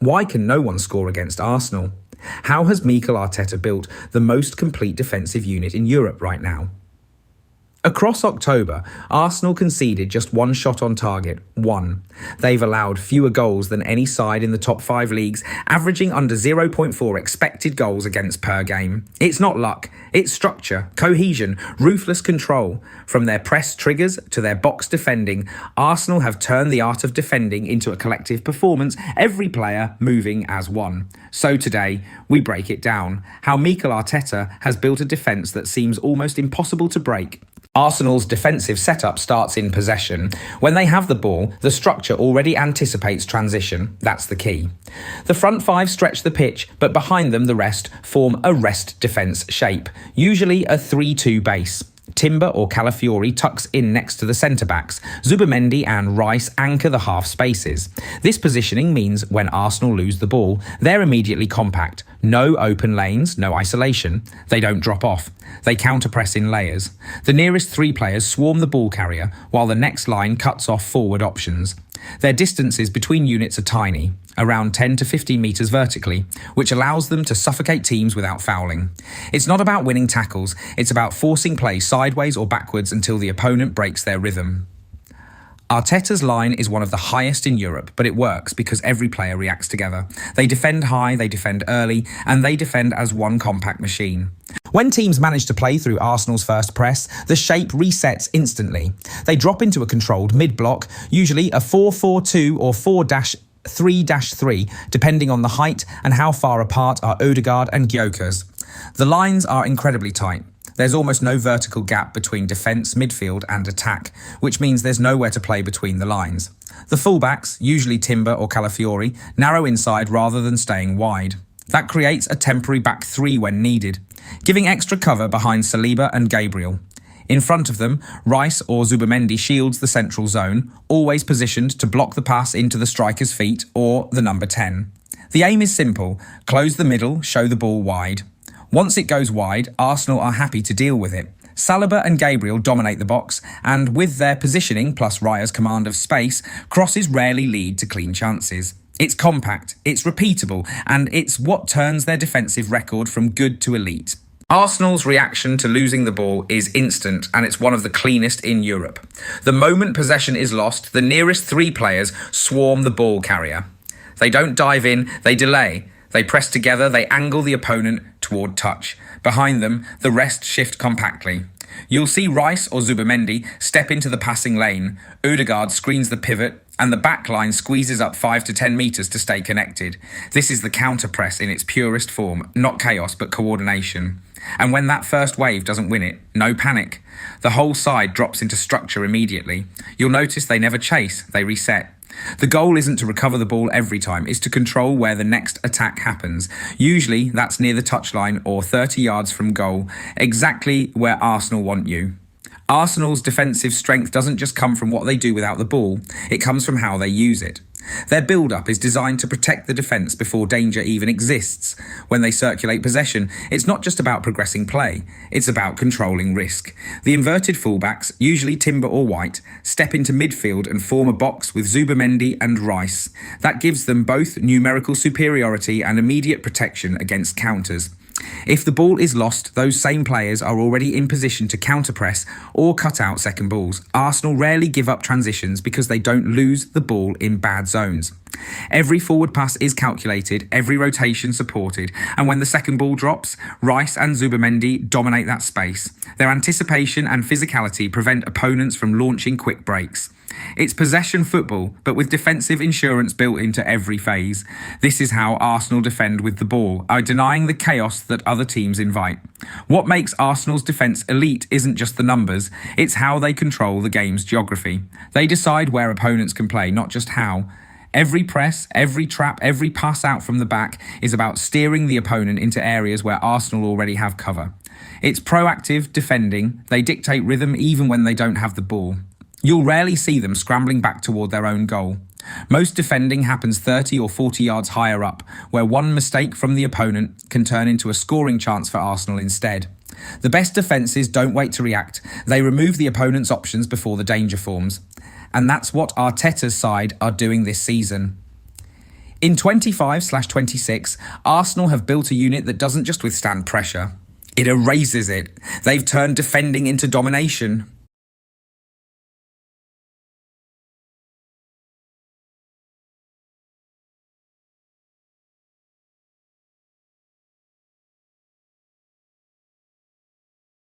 Why can no one score against Arsenal? How has Mikel Arteta built the most complete defensive unit in Europe right now? Across October, Arsenal conceded just one shot on target, one. They've allowed fewer goals than any side in the top 5 leagues, averaging under 0.4 expected goals against per game. It's not luck, it's structure, cohesion, ruthless control. From their press triggers to their box defending, Arsenal have turned the art of defending into a collective performance, every player moving as one. So today, we break it down, how Mikel Arteta has built a defence that seems almost impossible to break. Arsenal's defensive setup starts in possession. When they have the ball, the structure already anticipates transition. That's the key. The front 5 stretch the pitch, but behind them the rest form a rest defence shape, usually a 3-2 base. Timber or Calafiori tucks in next to the centre-backs. Zubimendi and Rice anchor the half spaces. This positioning means when Arsenal lose the ball, they're immediately compact. No open lanes, no isolation. They don't drop off. They counter-press in layers. The nearest 3 players swarm the ball carrier, while the next line cuts off forward options. Their distances between units are tiny, around 10 to 15 metres vertically, which allows them to suffocate teams without fouling. It's not about winning tackles, it's about forcing play sideways or backwards until the opponent breaks their rhythm. Arteta's line is one of the highest in Europe, but it works because every player reacts together. They defend high, they defend early, and they defend as one compact machine. When teams manage to play through Arsenal's first press, the shape resets instantly. They drop into a controlled mid-block, usually a 4-4-2 or 4-3-3, depending on the height and how far apart are Odegaard and Gyökeres. The lines are incredibly tight. There's almost no vertical gap between defence, midfield and attack, which means there's nowhere to play between the lines. The fullbacks, usually Timber or Calafiori, narrow inside rather than staying wide. That creates a temporary back 3 when needed, giving extra cover behind Saliba and Gabriel. In front of them, Rice or Zubimendi shields the central zone, always positioned to block the pass into the striker's feet or the number 10. The aim is simple: close the middle, show the ball wide. Once it goes wide, Arsenal are happy to deal with it. Saliba and Gabriel dominate the box, and with their positioning plus Raya's command of space, crosses rarely lead to clean chances. It's compact, it's repeatable, and it's what turns their defensive record from good to elite. Arsenal's reaction to losing the ball is instant, and it's one of the cleanest in Europe. The moment possession is lost, the nearest 3 players swarm the ball carrier. They don't dive in, they delay. They press together, they angle the opponent toward touch. Behind them, the rest shift compactly. You'll see Rice or Zubimendi step into the passing lane. Odegaard screens the pivot, and the back line squeezes up 5 to 10 metres to stay connected. This is the counter-press in its purest form, not chaos but coordination. And when that first wave doesn't win it, no panic. The whole side drops into structure immediately. You'll notice they never chase, they reset. The goal isn't to recover the ball every time, it's to control where the next attack happens. Usually that's near the touchline or 30 yards from goal, exactly where Arsenal want you. Arsenal's defensive strength doesn't just come from what they do without the ball, it comes from how they use it. Their build-up is designed to protect the defence before danger even exists. When they circulate possession, it's not just about progressing play, it's about controlling risk. The inverted fullbacks, usually Timber or White, step into midfield and form a box with Zubimendi and Rice. That gives them both numerical superiority and immediate protection against counters. If the ball is lost, those same players are already in position to counter-press or cut out second balls. Arsenal rarely give up transitions because they don't lose the ball in bad zones. Every forward pass is calculated, every rotation supported, and when the second ball drops, Rice and Zubimendi dominate that space. Their anticipation and physicality prevent opponents from launching quick breaks. It's possession football, but with defensive insurance built into every phase. This is how Arsenal defend with the ball, denying the chaos that other teams invite. What makes Arsenal's defence elite isn't just the numbers, it's how they control the game's geography. They decide where opponents can play, not just how. Every press, every trap, every pass out from the back is about steering the opponent into areas where Arsenal already have cover. It's proactive defending, they dictate rhythm even when they don't have the ball. You'll rarely see them scrambling back toward their own goal. Most defending happens 30 or 40 yards higher up, where one mistake from the opponent can turn into a scoring chance for Arsenal instead. The best defences don't wait to react, they remove the opponent's options before the danger forms. And that's what Arteta's side are doing this season. In 25/26, Arsenal have built a unit that doesn't just withstand pressure, it erases it. They've turned defending into domination.